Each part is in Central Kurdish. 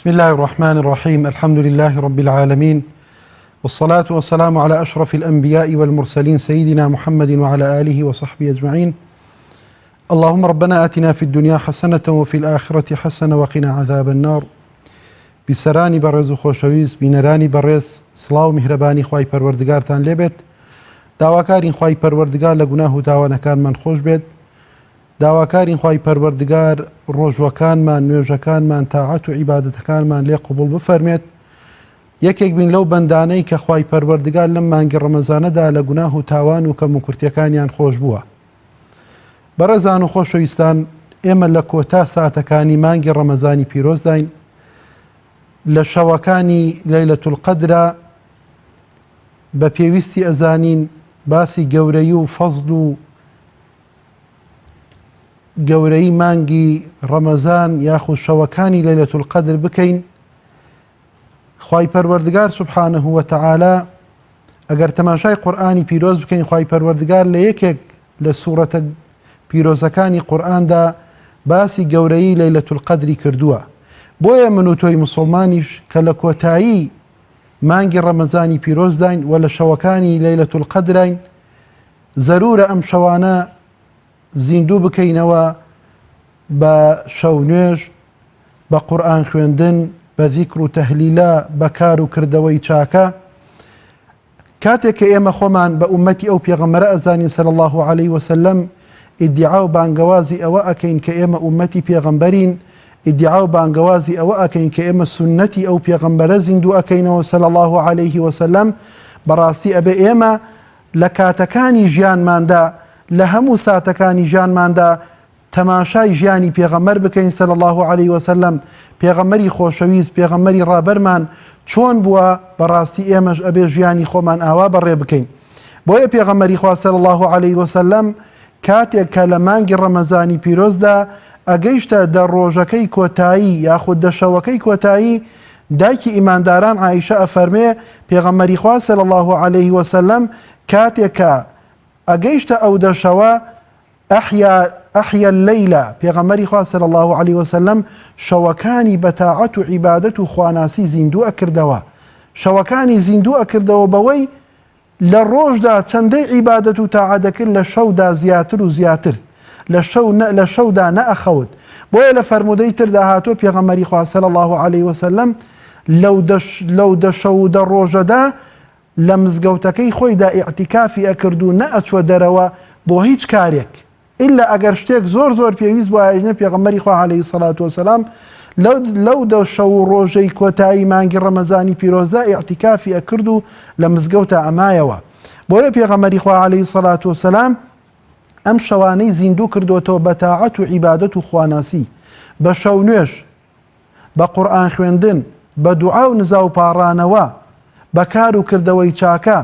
بسم الله الرحمن الرحيم. الحمد لله رب العالمين، والصلاة والسلام على أشرف الأنبياء والمرسلين سيدنا محمد وعلى آله وصحبه أجمعين. اللهم ربنا آتنا في الدنيا حسنة وفي الآخرة حسنة وقنا عذاب النار. بسرانی بەڕێز و خۆشەویست بینەرانی بەڕێز، سڵاو و میهرەبانی خوای پەروەردگارتان لێبێت. داواکارین خوای پەروەردگار لە گوناه و تاوانەکانمان خۆش بێت. داواکارین خوای پەروەردگار ڕۆژوەکانمان، نوێژەکانمان، تاعەت و عیبادەتەکانمان لێ قبوڵ بفەرمێت. یەکێک بین لەو بەندانەی کە خوای پەروەردگار لەم مانگی ڕەمەزانەدا لە گوناه و تاوان و کەم و کورتیەکانیان خۆش بووە. بەڕێزان و خۆشەویستان، ئێمە لە کۆتا ساتەکانی مانگی ڕەمەزانی پیرۆزداین. لە شەوەکانی لەیلەتول القەدرە بە پێویستی ئەزانین باسی گەورەی و فەزڵ و گەورەی مانگی ڕەمەزان یاخود شەوەکانی لەیلەتول القەدر بکەین. خوای پەروەردگار سوبحانەه وتەعالا ئەگەر تەماشای قورئانی پیرۆز بکەین، خوای پەروەردگار لە یەکێک لە سوورەتە پیرۆزەکانی قورئاندا باسی گەورەی لەیلەتول القەدری کردووە. بۆیە من و تۆی مسلمانیش کە لە کۆتایی مانگی ڕەمەزانی پیرۆزداین و لە شەوەکانی لەیلەتول القەدراین، زەرورە ئەم شەوانە زیندوو بکەینەوە بە شەو نوێژ، بە قورئان خوێندن، بە ذیکر و تەهلیلە، بە کار و کردەوەی چاکە. کاتێک کە ئێمە خۆمان بە ئومەتی ئەو پێغەمبەرە ئەزانین صلی الله علیه وسلم، ئیدعا و بانگەوازی ئەوە ئەکەین کە ئێمە ئومەتی پێغەمبەرین، ئیدعا و بانگەوازی ئەوە ئەکەین کە ئێمە سنەتی ئەو پێغەمبەرە زیندوو ئەکەینەوە صلی الله علیه وسلم. بەڕاستی ئەبێ ئێمە لە کاتەکانی ژیانماندا، لە هەموو ساتەکانی ژیانماندا تەماشای ژیانی پێغەمبەر بکەین صلی الله علیه وسلم. پێغەمبەری خۆشەویست، پێغەمبەری ڕابەرمان چۆن بووە، بەڕاستی ئێمەش ئەبێ ژیانی خۆمان ئاوا بەڕێ بکەین. بۆیە پێغەمبەری خوا صلی الله علیه وسلم کاتێک کە لە مانگی ڕەمەزانی پیرۆزدا ئەگەیشتە دە ڕۆژەکەی کۆتایی یاخود دە شەوەکەی کۆتایی، دایکی ئیمانداران عایشە ئەفەرمێ پێغەمبەری خوا صلی الله علیه وسلم کاتێک کە ئەگەیشتە ئەو دە شەوە ئەحیا اللەیلە، پێغەمبەری خوا صلی الله علیه وسلم شەوەکانی بە تاعەت و عیبادەت و خواناسی زیندوو ئەکردەوە. شەوەکانی زیندوو ئەکردەوە بەوەی لە ڕۆژدا چەندەی عیبادەت و تاعەت دەکرد، لە شەودا زیاتر و زیاتر، لە شەودا نەئەخەوت. بۆیە لە فەرمودەی تردا هاتووە پێغەمبەری خوا صلی الله علیه وسلم لەو دە شەو و دە ڕۆژەدا لە مزگەوتەکەی خۆیدا ئیعتیکافی ئەکرد و نەئەچوە دەرەوە بۆ هیچ کارێک، ئیلا ئەگەر شتێک زۆر زۆر پێویست بۆ ئاژنە پێغەمبەری خوا عەلەیهی سەڵات وسەلام لەو دە شەو و ڕۆژەی کۆتایی مانگی ڕەمەزانی پیرۆزدا ئیعتیکافی ئەکرد و لە مزگەوتە ئەمایەوە. بۆیە پێغەمبەری خوا عەلەیهی سەڵات وسەلام ئەم شەوانەی زیندوو کردوێتەوە بە تاعەت و عیبادەت و خواناسی، بە شەو نوێژ، بە قورئان خوێندن، بە دوعا و نزا و پاڕانەوە، بە کار و کردەوەی چاکە،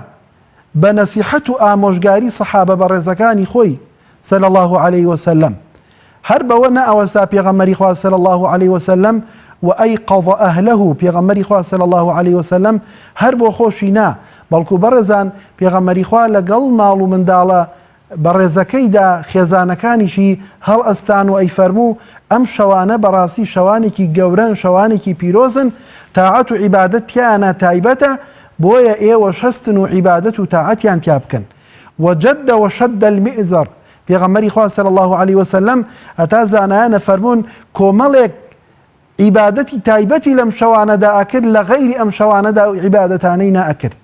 بە نەسیحەت و ئامۆژگاری سەحابە بەڕێزەکانی خۆی صلی الله علیه وسلم. هەر بەوە نەئەوەستا پێغەمبەری خوا صلی الله علیه وسلم و ئەیقەظ ئەهلەه، پێغەمبەری خوا صلی الله علیه وسلم هەر بۆ خۆشی نا، بەڵکو بەڕێزان پێغەمبەری خوا لەگەڵ ماڵ و منداڵە بەڕێزەکەیدا خێزانەکانیشی هەڵ ئەستان و ئەیفەرموو ئەم شەوانە بەڕاستی شەوانێکی گەورەن، شەوانێکی پیرۆزن، تاعەت و عیبادەتیانە تایبەتە، بۆیە ئێوەش هەستن و عیبادەت و تاعەتیان تیا بکەن. وجد وشد المئزر، پێغەمبەری خوا صلی الله علیه وسلم هەتا زانایانە فەرموون کۆمەڵێک عیبادەتی تایبەتی لەم شەوانەدا ئەکرد، لە غەیری ئەم شەوانەدا عیبادەتانەی نائەکرد.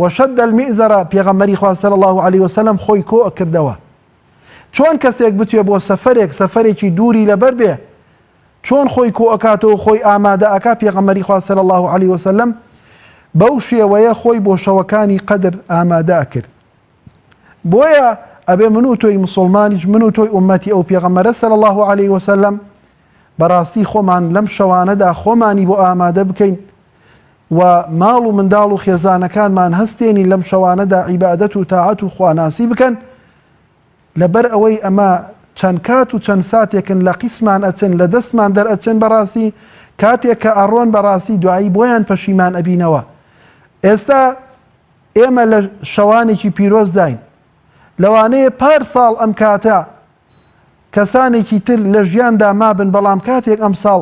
وشد المئزر، پێغەمبەری خوا صلی الله علیه وسلم خۆی کۆ ئەکردەوە. چۆن کەسێک بچێ بۆ سەفەرێکی دووری لەبەر بێ، چۆن خۆی کۆ ئەکاتەوە، خۆی ئامادە ئەکا، پێغەمبەری خوا صلی الله علیه وسلم بەو شێوەیە خۆی بۆ شەوەکانی قەدر ئامادە ئەکرد. بۆیە ئەبێ من و تۆی مسلمانیش، من و تۆی ئومەتی ئەو پێغەمبەرە صلی الله علیه وسلم بەڕاستی خۆمان لەم شەوانەدا خۆمانی بۆ ئامادە بکەین و ماڵ و منداڵ و خێزانەکانمان هەستێنی لەم شەوانەدا عیبادەت و تاعەت و خواناسی بکەن، لەبەر ئەوەی ئەمە چەند کات و چەند ساتێکن لە قیسمان ئەچن، لە دەستمان دەرئەچن، بەڕاستی کاتێک کە ئەڕۆن بەڕاستی دوایی بۆیان پەشیمان ئەبینەوە. ئێستا ئێمە لە شەوانێکی پیرۆز داین، لەوانەیە پار ساڵ ئەم کاتە کەسانێکی تر لە ژیاندا مابن، بەڵام کاتێک ئەم ساڵ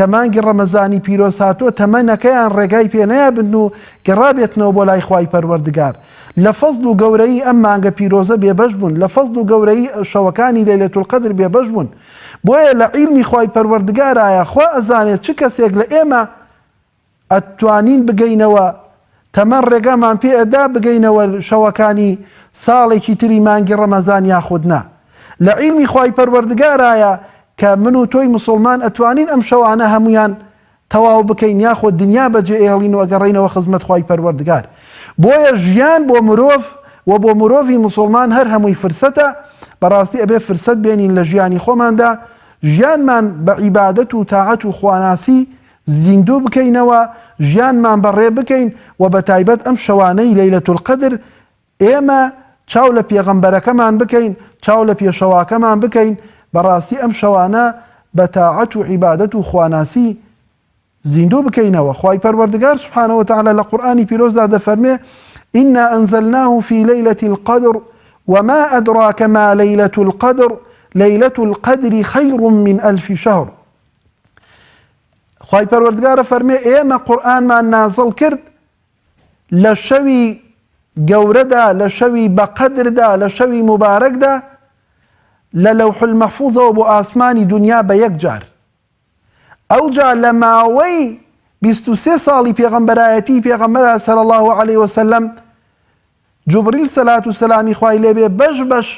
کە مانگی ڕەمەزانی پیرۆز هاتۆ تەمەنەکەیان ڕێگای پێ نایبن و گەڕابێتنەوە بۆ لای خوای پەروەردگار لە فەزل و گەورەی ئەم مانگە پیرۆزە بێبەش بوون لە فەزل و گەورەی شەوەکانی لەیلەتول قەدر بێبەش بوون بۆیە لە عیلمی خوای پەروەردگارایە خوا ئەزانێت چ کەسێک لە ئێمە ئەتوانین بگەینەوە تەمەن ڕێگامان پێ ئەدا بگەینەوە شەوەکانی ساڵێکی تری مانگی ڕەمەزان یاخودنا لە عیلمی خوای پەروەردگارایە کە من و تۆی مسلمان ئەتوانین ئەم شەوانە هەمویان تەواو بکەین یاخۆ دنیا بەجێ ئێڵین و ئەگەڕێینەوە خزمەت خوای پەروەردگار بۆیە ژیان بۆ مرۆڤ و بۆ مرۆڤی مسلمان هەر هەمووی فرسەتە بەڕاستی ئەبێ فرسەت بێنین لە ژیانی خۆماندا ژیانمان بە عیبادەت و تاعەت و خواناسی زیندوو بکەینەوە ژیانمان بەڕێ بکەین و بە تایبەت ئەم شەوانەی لەیلەتول قەدر ئێمە چاو لە پێغەمبەرەکەمان بکەین چاو لە پێشەواکەمان بکەین بەڕاستی ئەم شەوانە بە تاعەت و عیبادەت و خواناسی زیندوو بکەینەوە خوای پەروەردگار سبحانه وتعالى لە قورئانی پیرۆزدا دەفەرمێ إنا أنزلناه في ليلة القدر وما أدراك ما ليلة القدر ليلة القدر خير من 1000 شهر خوای پەروەردگارە فەرمێ ئێمە قورئانمان نازڵ کرد لە شەوی گەورەدا لە شەوی بەقەدردا لە شەوی مبارەکدا لە لەوح المەحفوظەوە بۆ ئاسمانی دنیا بە یەک جار ئەوجا لە ماوەی 23 ساڵی پێغەمبەرایەتی پێغەمبەر صلی الله عليه وسلم جوبریل سەلات و سەلامی خوای لێبێ بەش بەش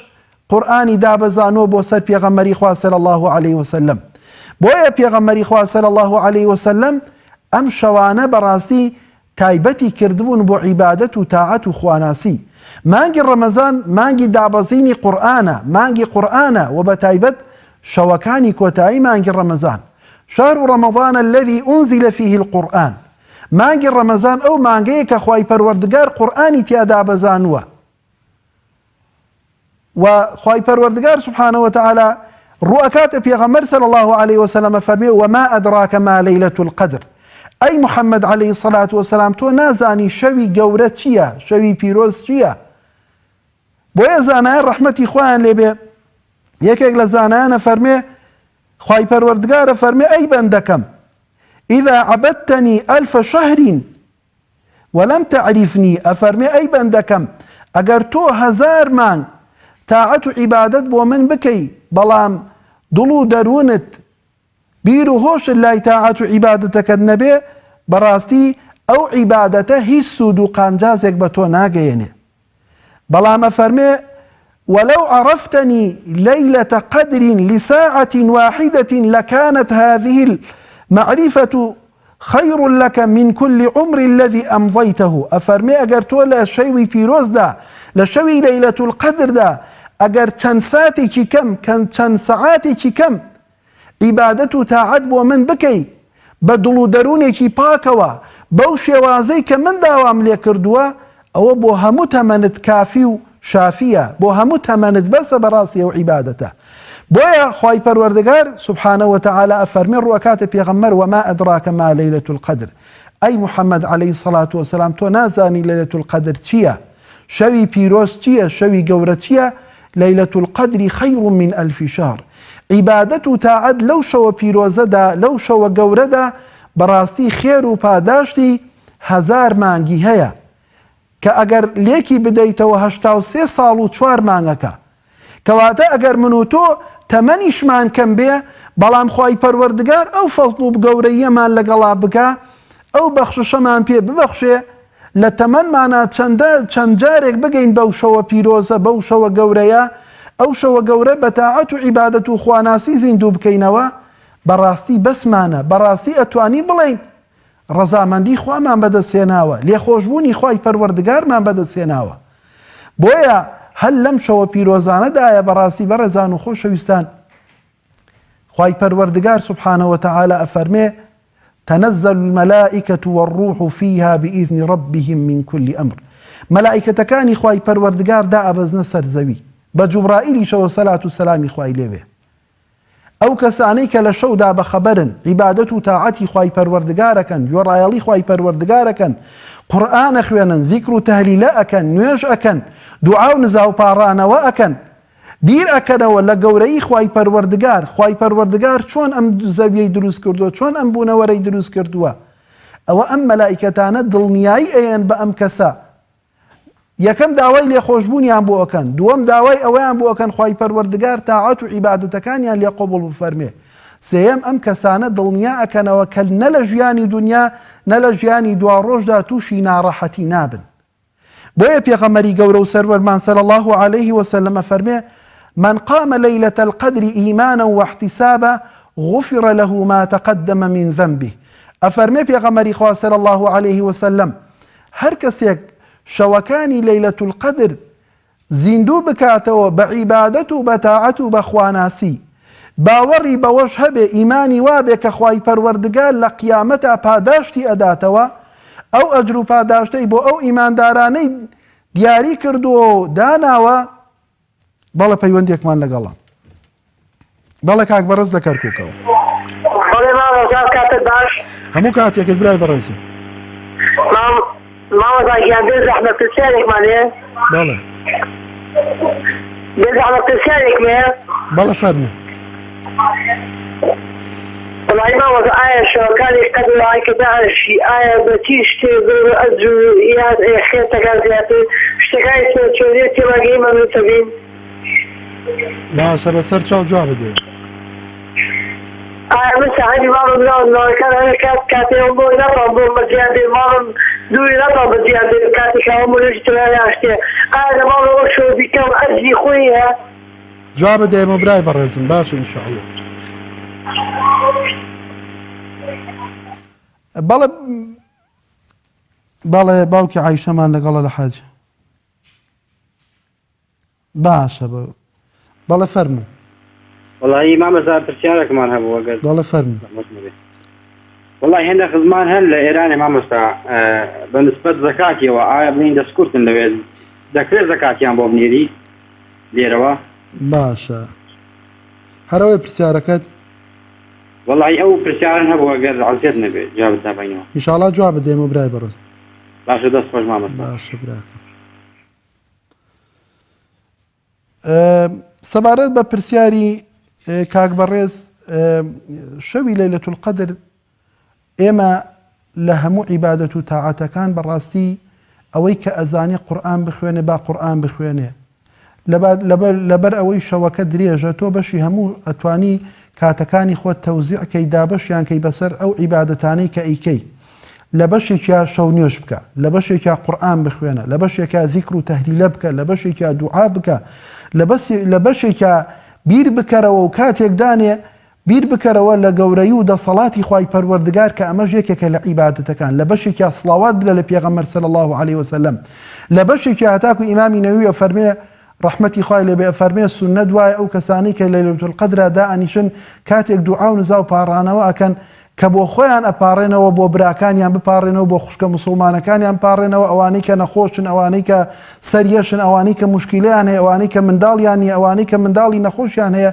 قورئانی دابەزانۆ بۆ سەر پێغەمبەری خوا صلی الله عليه وسلم بۆیە پێغەمبەری خوا صلی الله عليه وسلم ئەم شەوانە بەڕاستی تایبەتی کردبوون بۆ عیبادەت و تاعەت و خواناسی مانگی ڕەمەزان مانگی دابەزینی قورئانە مانگی قورئانە و بە تایبەت شەوەکانی کۆتایی مانگی ڕەمەزان شهر رمضان الذي أنزل فيه القرآن مانگی ڕەمەزان ئەو مانگەیە کە خوای پەروەردگار قورئانی تیادا بەزانووە و خوای پەروەردگار سبحانه وتعالى ڕوئەکاتە پێغەمبەر صلی الله عليه وسلم فەرمێ وما أدراك ما ليلة القدر ئەی محەممەد عليه الصلاة والسلام تۆ نازانی شەوی گەورە چییە شەوی پیرۆز چییە بۆیە زانایان ڕەحمەتی خۆیان لێبێ یەکێک لە زانایانە فەرمێ خوای پەروەردگارە فەرمێ ئەی بەندەکەم إذا عبدتني 1000 شهر ولم تعرفني ئەفەرمێ ئەی بەندەکەم ئەگەر تۆ 1000 مانگ تاعەت و عیبادەت بۆ من بکەی بەڵام دڵ و دەروونت بیر و هۆشت لای تاعەت و عیبادەتەکەت نەبێ بەڕاستی ئەو عیبادەتە هیچ سوود و قانجازێک بە تۆ ناگەیەنێ بەڵام ئەفەرمێ ولو عرفتني ليلة قدر لساعة واحدة لكانت هذه المعرفة خير لك من كل عمر الذي أمضيته أفرمي أجر تولى شوي بيروز دا لشوي ليلة القدر دا أجر چند ساعتي چي كم كان چند ساعاتي چي كم عبادته تعد ومن بكي بدلو دروني چي باكوا بوشي وازي كمن داوام ليكردوا أو بو همو تمنت كافي شافیە بۆ هەموو تەمەنت بەسە بەڕاستی ئەو عیبادەتە بۆیە خوای پەروەردگار سبحانه وتعالى ئەفەرمێ ڕوئەکاتە پێغەمبەر وما أدراك ما ليلة القدر ئەی محەممەد عليه الصلاة والسلام تۆ نازانی ليلة القدر چییە شەوی پیرۆز چییە شەوی گەورە چییە ليلة القدر خير من 1000 شهر عیبادەت و تاعەت لەو شەوە پیرۆزەدا لەو شەوە گەورەدا بەڕاستی خێر و پاداشتی 1000 مانگی هەیە کە ئەگەر لێکی بدەیتەوە 83 ساڵ و 4 مانگەکە کەواتە ئەگەر من و تۆ تەمەنیشمان کەم بێ بەڵام خوای پەروەردگار ئەو فەزڵ و گەورەیەمان لەگەڵا بکە ئەو بەخششەمان پێ ببەخشێ لە تەمەنمانە چەند جارێک بگەین بەو شەوە پیرۆزە بەو شەوە گەورەیە ئەو شەوە گەورە بە تاعەت و عیبادەت و خواناسی زیندوو بکەینەوە بەڕاستی بەسمانە بەڕاستی ئەتوانی بڵێین ڕەزامەندی خوامان بەدەستهێناوە لێخۆشبوونی خوای پەروەردگارمان بەدەستهێناوە بۆیە هەل لەم شەوە پیرۆزانەدایە بەڕاستی بەڕێزان و خۆشەویستان خوای پەروەردگار سبحانه وتعالى ئەفەرمێ تنزل الملائكة والروح فيها بإذن ربهم من كل أمر ملائكتەکانی خوای پەروەردگار دائەبەزنە سەر زەوی بە جوبرائیلی شەوە سەلات و سەلامی خوای لێبێ ئەو کەسانەی کە لە شەودا بەخەبەرن عیبادەت و تاعەتی خوای پەروەردگارەکەن گوێڕایەڵی خوای پەروەردگارەکەن قورئان ئەخوێنن ذیکر و تەهلیلە ئەکەن نوێژ ئەکەن دوعا و نزا و پاڕانەوە ئەکەن بیر ئەکەنەوە لە گەورەی خوای پەروەردگار چۆن ئەم زەویەی دروست کردووە، چۆن ئەم بوونەوەرەی دروست کردووە. ئەوە ئەم مەلائیکەتانە دڵنیایی ئەیەن بە ئەم کەسە. یەکەم داوای لێخۆشبوونیان بۆ ئەکەن، دووەم داوای ئەوەیان بۆ ئەکەن خوای پەروەردگار تاعات و عیبادەتەکانیان لێ قبوڵ بفەرمێ. سێیەم ئەم کەسانە دڵنیا ئەکەنەوە کە نە لە ژیانی دنیا نە لە ژیانی دواڕۆژدا تووشی ناڕەحەتی نابن. بۆیە پێغەمبەری گەورە و سەروەرمان صلی الله عليه وسلم فەرمێ من قام ليلة القدر إيمانا واحتسابا غفر له ما تقدم من ذنبه. ئەفەرمێ پێغەمبەری خوا صلی الله عليه وسلم هەر کەسێک شەوەکانی لەیلەت القدر زیندوو بکاتەوە بە عیبادەت و بە تاعەت و بە خواناسی، باوەڕی بەوەش هەبێ، ئیمانی وابێ کە خوای پەروەردگار لە قیامەتا پاداشتی ئەداتەوە، ئەو ئەجر و پاداشتەی بۆ ئەو ئیماندارانەی دیاری کردووە و داناوە. بەڵێ پەیوەندێکمان لەگەڵە. بەڵێ کاک بەڕێز لە کەرکووکەوە. هەموو کاتێکت برای بەڕێزم. مامۆستاگیان بێ زەحمەت پرسیارێکمان هەیە. بەڵێ. بێ زەحمەت پرسیارێکم هەیە. بەڵێ فەرموو. وڵی مامۆستا ئایا شەوەکانی قەدر کە داعشی ئایا بە چی شتێک ئەجر یان خێرتەکان زیاتر شتەکانی چۆنیە تێماگەی مەمنوتە بین؟ باشە بەسەر چاو جواب بدێ. مثل هەنی ماڵم ناوەکان هەیە کاتێک بۆ نەڕام بۆ مەزیان بێ ماڵم دووری نەڕام بەزیان بێ کاتێکەوە مولژ ترایان شتێ ئایا لە ماڵەوە شۆ بیکەم ئەجری خۆی هەیە؟ جواب بدەیمە برای بەڕێزم. باشە ئینشاءڵڵا. بەڵێ باوکی عایشەمان لەگەڵە لە حەج. باشە بەڵێ فەرموو. والله مامۆستا پرسیارێکمان هەبوو ئەگەر بەڵێ فەرموو. والله هێندە خزمان هەن لە ئێرانی مامۆستا بە نسبەت زەکاتیەوە ئایا بڵین دەستکورتن لەوێت دەکرێت زەکاتیان بۆ بنێری لێرەوە؟ باشە هەرەوەی پرسیارەکەت. والله ئەو پرسیارن هەبوو ئەگەر عەزیەت نەبێت جوابت دابینەوە. ئینشاءڵڵا جواب بدەیمە برای بەڕێز. باشە دەست خۆش مامۆستا. باشە براکەم. سەبارەت بە پرسیاری کاک بەڕێز شەوی لەیلەت القەدر ئێمە لە هەموو عیبادەت و تاعەتەکان بەڕاستی ئەوەی کە ئەزانی قورئان بخوێنێ با قورئان بخوێنێ، لەبەر ئەوەی شەوەکە درێژە تۆ بەشی هەموو ئەتوانی کاتەکانی خۆت تەوزیعکەی دابەشیان کەی بەسەر ئەو عیبادەتانەی کە ئەیکەی، لە بەشێکیا شەو نوێژ بکە، لە بەشێکیا قورئان بخوێنە، لە بەشێکیا ذیکر و تەهلیلە بکە، لە بەشێکیا دوعا بکە، لە بەشێکیا بیر بکەرەوە و کاتێک دانێ بیر بکەرەوە لە گەورەی و دەسەڵاتی خوای پەروەردگار کە ئەمەش یەکێکە لە عیبادەتەکان، لە بەشێکیا سڵاوات بدە لە پێغەمبەر صلی الله عليه وسلم، لە بەشێکیا هەتاکو ئیمامی نەووی فەرمێ ڕەحمەتی خوای لێبێ فەرمێ سونەت وایە ئەو کەسانی کە لەیلەت القەدرا دائەنیشن کاتێک دوعا و نزا و پاڕانەوە ئەکەن کە بۆ خۆیان ئەپارڕێنەوە، بۆ براکانیان بپارڕێنەوە، بۆ خوشکە مسلمانەکانیان پارڕێنەوە، ئەوانەی کە نەخۆشن، ئەوانەی کە سەریەشن، ئەوانەی کە موشکیلیان هەیە، ئەوانەی کە منداڵیان نیە، ئەوانەی کە منداڵی نەخۆشیان هەیە،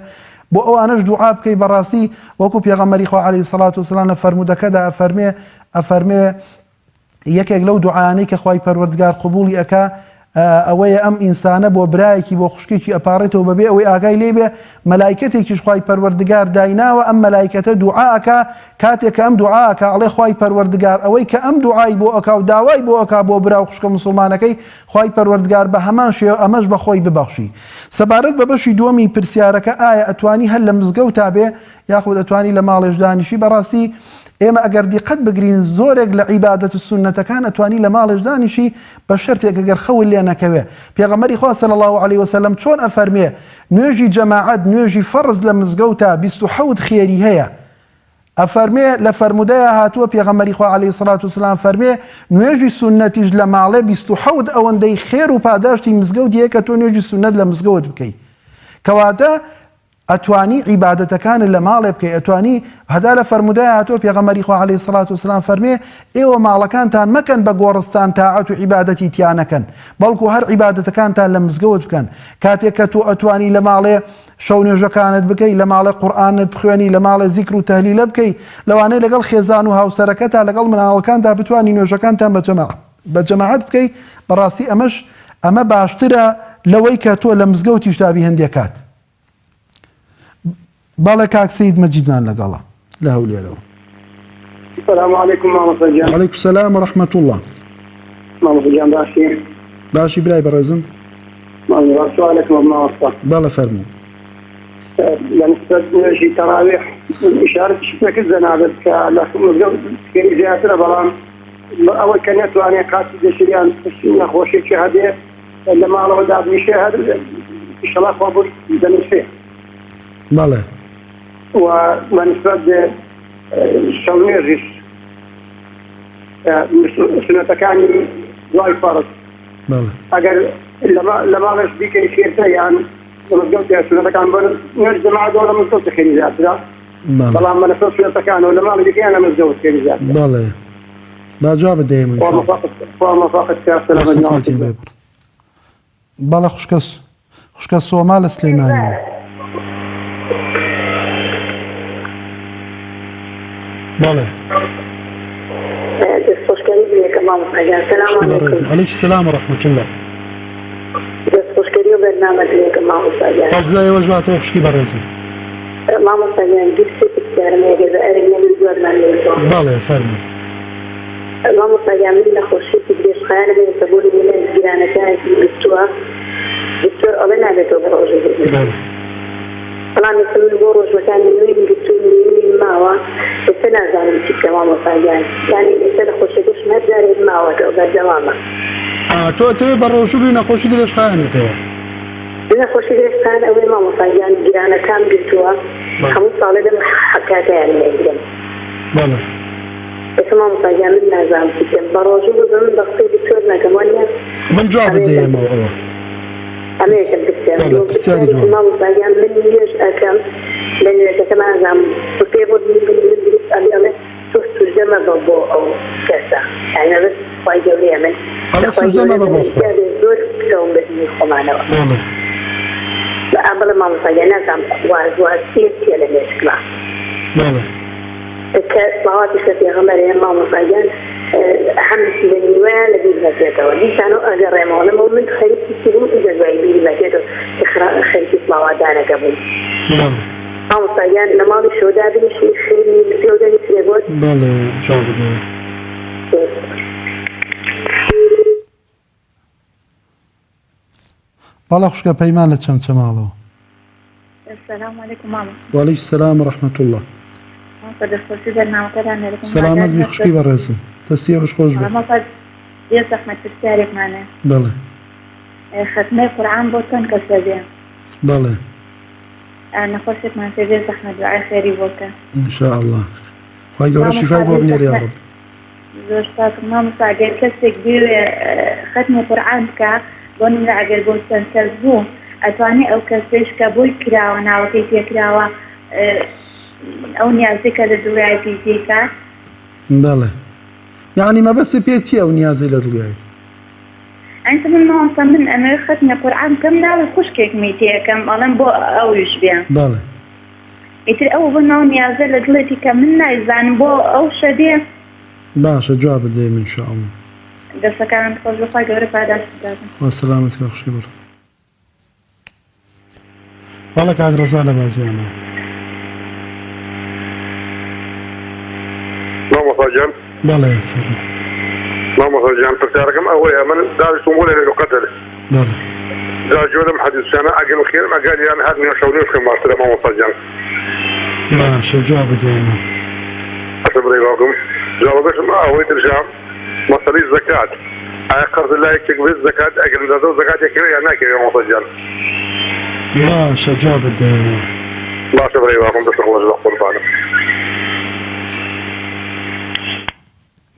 بۆ ئەوانەش دوعا بکەی. بەڕاستی وەکو پێغەمبەری خوا عەلەیهی سەڵات وسەلام لە فەرموودەکەدا ئەفەرمێ یەکێک لەو دوعایانەی کە خوای پەروەردگار قبوڵی ئەکا ئەوەیە ئەم ئینسانە بۆ برایەکی بۆ خوشکێکی ئەپارێتەوە بەبێ ئەوەی ئاگای لێبێ مەلایکەتێکیش خوای پەروەردگار دایناوە ئەم مەلایکەتە دوعا ئەکا کاتێک کە ئەم دوعا ئەکا ئەڵێ خوای پەروەردگار ئەوەی کە ئەم دوعای بۆ ئەکا و داوای بۆ ئەکا بۆ برا و خوشکە مسلمانەکەی خوای پەروەردگار بە هەمان شێوە ئەمەش بە خۆی ببەخشی. سەبارەت بە بەشی دووەمی پرسیارەکە ئایا ئەتوانی هەر لە مزگەوتا بێ یاخود ئەتوانی لە ماڵێش دانیشی؟ بەڕاستی ئێمە ئەگەر دیقەت بگرین زۆرێک لە عیبادەت سونەتەکان ئەتوانی لە ماڵێش دانیشی بە شەرتێک ئەگەر خەول لێ نەکەوێ. پێغەمبەری خوا صلی الله عليه وسلم چۆن ئەفەرمێ نوێژی جەماعەت نوێژی فەرز لە مزگەوتا 27 خێری هەیە، ئەفەرمێ لە فەرمودەیە هاتووە پێغەمبەری خوا عەلەیهی سەڵات وسەلام فەرمێ نوێژی سونەتیش لە ماڵێ 27 ئەوەندەی خێر و پاداشتی مزگەوت هەیە کە تۆ نوێژی سونەت لە مزگەوت بکەی. کەواتە ئەتوانی عیبادەتەکان لە ماڵێ بکەی، ئەتوانی هەدا لە فەرمودەیە هاتووە پێغەمبەری خوا عەلەیهی سەڵات وسەلام فەرمێ ئێوە ماڵەکانتان مەکەن بە گۆڕستان تاعەت و عیبادەتی تیا نەکەن، بەڵکو هەر عیبادەتەکانتان لە مزگەوت بکەن. کاتێک کە تۆ ئەتوانی لە ماڵێ شەو نوێژەکانت بکەی، لە ماڵێ قورئانت بخوێنی، لە ماڵێ ذیکر و تەهلیلە بکەی، لەوانەیە لەگەڵ خێزان و هاوسەرەکەتا لەگەڵ مناڵەکانتا بتوانی نوێژەکانتان بە جەماعەت بکەی. بەڕاستی ئەمە باشترە لەوەی کە تۆ لە مزگەوتی شدابی هەندێک کات باڵە کاک سەید مەجیدمان لەگەڵە لە هەولێرەوە. السلام عليكم مامۆستا گیان. وعەلەیکم سەلام وەرەحمەتوڵڵاه. مامۆستا گیان باشی؟ باشی برای بەڕێزم. مامۆستا سوالێکم بۆ مامۆستا. بەڵێ فەرموو. لنسبة نوێژی تەراویح ئیشارەتیش نەکرد جەنابەت کە لە مزگەوت سکەی زیاترە بەڵام ئەوەی کە نەتوانێت قاچی دەشریان نەخۆشیێکی هەبێ لە ماڵەوە دابنیشێ هەر ئیشەڵا خوا بۆ دەنووسێ. بەڵێ. ونسبة شەو نوێژیش سنەتەکانی دوای فەرض ئەگەر لە ماڵش بیکەی خێرتە یان مزگەوت سنەتەکان بن نوێژ جەماعەتەوە لە مزگەوت خێری زیاترە بەڵام مەنەفە سنەتەکانەوە لە ماڵی دیکەیان لە مزگەوت خێری زیاترە. بەڵێ با جواب بدەیە من. خوا مەوفەقت کە سەلامەت. بەڵێ خوشکە سۆما لە سلەیمانیەوە. بەڵێ. دەستخۆشکەری بێکە مامۆستا گیان. سەلام عەلەیکم. عەلەیکم سەلام وەرەحمەتوڵڵاه. دەستخۆشکەری و بەرنامە بێکە مامۆستا گیان. خۆشدایەوەش باتەوە خوشکی بەڕێزم. مامۆستا گیان دووسێت پرسیارم هەیە لە ئەرێنیانی زۆرمان لێتەوە. بەڵێ فەرموو. مامۆستا گیان من لە خۆشیێکی درێژخایانە بێتە بۆ لێنەی گیرانەکانێکی گرتووە دکتۆر ئەڵێ نابێتەوە بە ڕۆژێ. بەڵێ. بەڵام من بۆ ڕۆژەکانی نوێی گرتووی ماوە ئێستا نازانم چی بکەم مامۆستا گیان. یعنی ئێستا لە خۆشیێکیشم هەر جارێک ماوەتەوە بەردەوامە. تۆ ئەتەوێ بە ڕۆژوو بی نەخۆشی درێژخایانێتەوە. نەخۆشی درێژخایان ئەوەی مامۆستا گیان گیرانەکان گرتووە هەموو ساڵێ دەم حەکاتیان لێگرم. بەڵێ. ئێستا مامۆستا گیان من نازانم چی بکەم بە ڕۆژوو بزم بە قسەی دکتۆر نەکەم وانە من جواب بدەیەمەوە ئەوە. ئەمەیەکەم پرسیارم مامۆستا گیان من نوێژ ئەەکەم لە نوێژەکە نازانم پێ بۆ دروست ئەڵێ تۆ سوژدە مەبە بۆ ئەو کەسە یعنی بەس خوای گەورەیە من زۆر کەوم بەدینی خۆمانەوە. بەڵێ مامۆستا گیان نازانم واز چیە لە نوێژکڵا. بەڵێ. کە سڵاواتی لە پێغەمبەرە مامۆستا گیان هەمشی لە نیوەیە لە بیر بەکێتەوە دیسانەوە ئەگەڕێمەوە لەمەوە من خەریکی بووم ئیدە دوای بیری بەکێتەوە خەریکی سڵاواتدانەکە بووم. مامۆستا گیان لە ماڵی شۆدا بنیشی خێری پێودەنی فرێ بۆت. بەڵێ جواب بدەیە. بەڵێ خوشکە پەیمان لە چەمچەماڵەوە. السلام علیکم ماما. وعەلەیکم سەلام وەرەحمەتوڵڵاه. دەستخۆشی بەرنامەکەتان لێرەکەم. سەلامەت بی خوشکی بەڕێزم. دەستیەوەش خۆش بێ. یە زەحمەت پرسیارێکمانە. بەڵێ. ختمەی قورئان بۆ چەند کەس دەبێ؟ بەڵێ. نەخۆشێکمان پێ بێ زەحمەت دوعای خێری بۆ بکە. ئینشاءالله. خوای گەورە شیفای بۆ بنێری یا ڕەب. زۆر سپاس مامۆستا ئەگەر کەسێک بێوێ ختمی قورئان بکە بۆ نمونە ئەگەر بۆ چەند کەس بوو ئەتوانێ ئەو کەسێش کە بۆی کراوە ناوەکەی پێکراوە ئەو نیازێکە لە دڵیای پێیکە. بەڵێ. یعنی مەبەستی پێ چییە ئەو نیازەی لە دڵیایت؟ ئەنت من مامۆستا من ئەمە ختمی قورئان بکەم ناوی خوشکێکمی تێکەم ئەڵێم بۆ ئەویش بێ. بەڵێ. ئیتر ئەو بۆ ناو نیازە لە دڵێتی کە من نایزانم بۆ ئەو شەدێ. باشە جواب بدەیە من ئینشاءالله. دەستەکانم خۆش بەخوای گەورە پاداش بداتن. وا سەلامەتکە خوشی بڕ. بەڵێ کاک ڕەزا لە بازیانەوە. مامۆستا گیان. بەڵێ فەرموو. مامۆستا گیان پرسیارەکەم ئەوەیە من داویستم بۆ لەیلەتول قەدر. بەڵێ. جا جۆرم حەدیثانە ئەگەر خێرم ئەگەر یان هەر نوێ شەو نوێژ بکەم باشترە مامۆستا گیان. باشە جواب بدەیەمەوە. ئەسە بڕێ باوکم جوابەکەشم ئەوەی ترژام مەسەلەی زەکات ئایا قەرز لایەکێک بێت زەکات ئەگەر دەدە و زەکاتێک کرێ یان ناکەوێت مامۆستا گیان. باشە جواب بدەیەمەوە. باشە بڕێ باوکم دەستە خۆش بە قوربانم.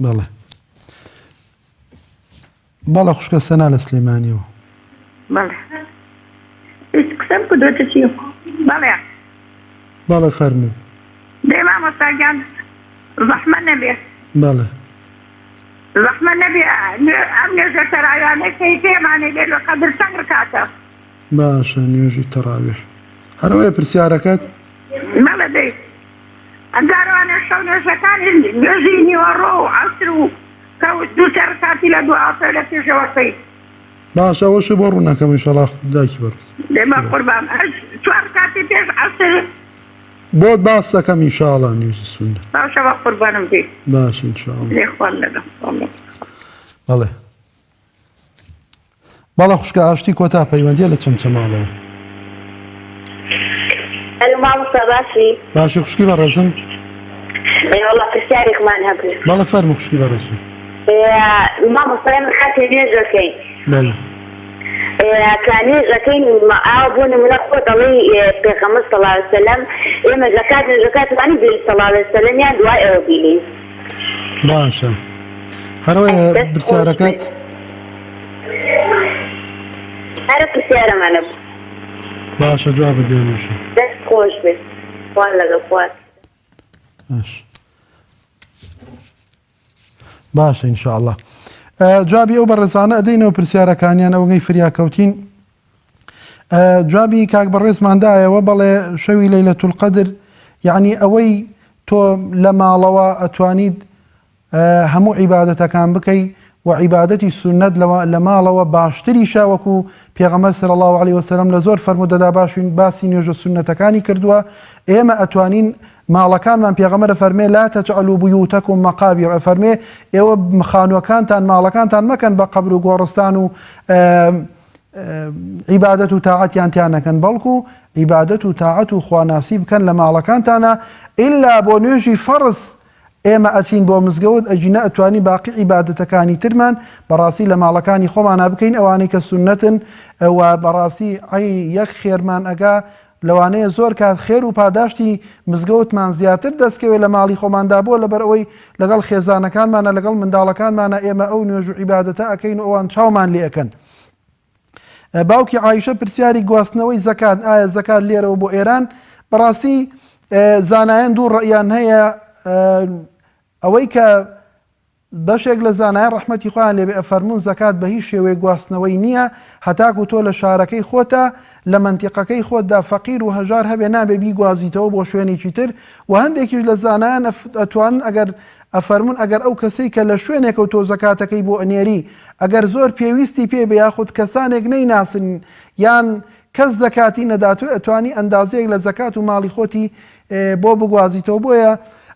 بەڵێ. بەڵێ خوشکە سەنا لە سلەیمانیەوە. بەڵێ. قسەم کردوتە چی؟ بەڵێ. بەڵێ فەرموو. دەی مامۆستا گیان زەحمە نەبێ. بەڵێ. زەحمە نەبێ ئەم نوێژە تەراویانەکەی پێمانێ لێ لە قەدر چەند ڕکاتە؟ باشە نوێژی تەراویح. هەرەوەیە پرسیارەکەت؟ بەڵێ دەی. ئەنجاروانە شەو نوێژەکانی نوێژی نیوەڕۆ و عەسر و کەوت دوو سەر ڕکاتی لە دوو ئاسە لە پێشەوەکەی. باش ئەوەش بۆ ڕوونەکەم ئینشەڵا دایکی بەڕێز لێمە قوربان 4 کاتی پێش عەسر بۆت باس دەکەم ئینشاءڵڵا نوێژی سونە باشەوە قوربانم بێ باش ئینشاءڵڵا لێ خوان لەدەم بەڵێ بەڵە خوشکە ئاشتی کۆتا پەیوەندیە لە چەمچەماڵەوە ئەلو مامۆستا باشی باشی خوشکی بەڕێزم وەڵڵا پرسیارێکمان هەبوو بەڵێ فەرموو خوشکی بەڕێزم مامۆستای من خاتێ نوێژەکەین بەڵێ کانێژەکەین ئاوا بۆ نمونە خۆ دەڵێ پێغەمبەر صلی الله علیه وسلم ئێمە زەکاتمانی بێ صلی الله علیه وسلم یان دوای ئەوە بینین باشە هەرەوەیە پرسیارەکەت هەرە پرسیارەمانە بوو باشە جواب بدێمەشە دەست خۆش بێت خوان لەگەڵ خوات باشە ئینشاءڵڵا جوابی ئەو بەڕێزانە ئەدەینەوە پرسیارەکانیان ئەوەی فریاکەوتین جوابی کاک بەڕێزماندایەوە بەڵێ شەوی لەیلەتول القەدر یعنی ئەوەی تۆ لە ماڵەوە ئەتوانیت هەموو عیبادەتەکان بکەی و عیبادەتی سنەت لە ماڵەوە باشتریشە وەکو پێغەمبەر صلی الله علیه وسلم لە زۆر فەرمودەدا باسی نوێژە سنەتەکانی کردووە ئێمە ئەتوانین ماڵەکانمان پێغەمبەر فەرمێ لا تجعلوا بيوتكم مقابر فەرمێ ئێوە خانووەکانتان ماڵەکانتان مەکەن بە قەبر و گۆڕستان و عیبادەت و تاعەتیان تیان نەکەن بەڵکو عیبادەت و تاعەت و خواناسی بکەن لە ماڵەکانتانە ئیلا بۆ نوێژی فەرز ئێمە ئەچین بۆ مزگەوت ئەجینە ئەتوانی باقی عیبادەتەکانی ترمان بەڕاستی لە ماڵەکانی خۆمانە بکەین ئەوانەی کە سنەتن و بەڕاستی یەک خێرمان ئەگا لەوانەیە زۆر کات خێر و پاداشتی مزگەوتمان زیاتر دەستکەوێت لە ماڵی خۆماندا بۆ لەبەر ئەوەی لەگەڵ خێزانەکانمانە لەگەڵ منداڵەکانمانە ئێمە ئەو نوێژ و عیبادەتە ئەکەین و ئەوان چاومان لێ ئەکەن باوکی عایشە پرسیاری گواستنەوەی زەکات ئایا زەکات لێرەوە بۆ ئێران بەڕاستی زانایان دوو ڕەئیان هەیە ئەوەی کە بەشێک لە زانایان ڕەحمەتی خۆیان لێبێ ئەفەرموون زەکات بە هیچ شێوەیە گواستنەوەی نییە هەتاکو تۆ لە شارەکەی خۆتە لە منتیقەکەی خۆتدا فەقیر و هەژار هەبێ نابێ بیگوازیتەوە بۆ شوێنێکی تر و هەندێکیش لە زانایان ئەتوانن ئەگەر ئەفەرمون ئەگەر ئەو کەسەی کە لە شوێنێکە و تۆ زەکاتەکەی بۆ ئەنێری ئەگەر زۆر پێویستی پێ بە یاخود کەسانێک نەیناسن یان کەس زەکاتی نەداتوێ ئەتوانی ئەندازەیەک لە زەکات و ماڵی خۆتی بۆ بگوازیتەوە بۆیە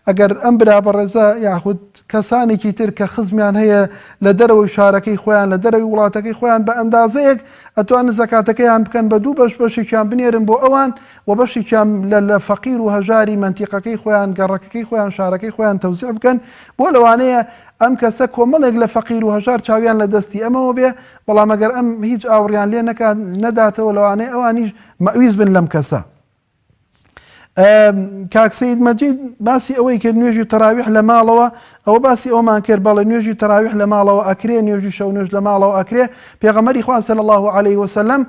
ئەگەر ئەم برا بەڕێزە یاخود کەسانێکی تر کە خزمیان هەیە لە دەرەوەی شارەکەی خۆیان لە دەرەوەی وڵاتەکەی خۆیان بە ئەندازەیەک ئەتوانن زەکاتەکەیان بکەن بە دوو بەشێکیان بنێرن بۆ ئەوان و بەشێکیان لە فەقیر و هەژاری منتیقەکەی خۆیان گەڕەکەی خۆیان شارەکەی خۆیان تەوزیع بکەن بۆ لەوانەیە ئەم کەسە کۆمەڵێک لە فەقیر و هەژار چاویان لە دەستی ئەمەوە بێ بەڵام ئەگەر ئەم هیچ ئاوڕیان لێ نەداتەوە لەوانەیە ئەوانیش مەویز بن لەم کەسە کاک سەید مەجید باسی ئەوەی کرد نوێژی تەراویح لە ماڵەوە ئەوە باسی ئەومان کرد بەڵێ نوێژی تەراویح لە ماڵەوە ئەکرێ نوێژی شەو نوێژ لە ماڵەوە ئەکرێ پێغەمبەری خوا صلی الله علیه وسلم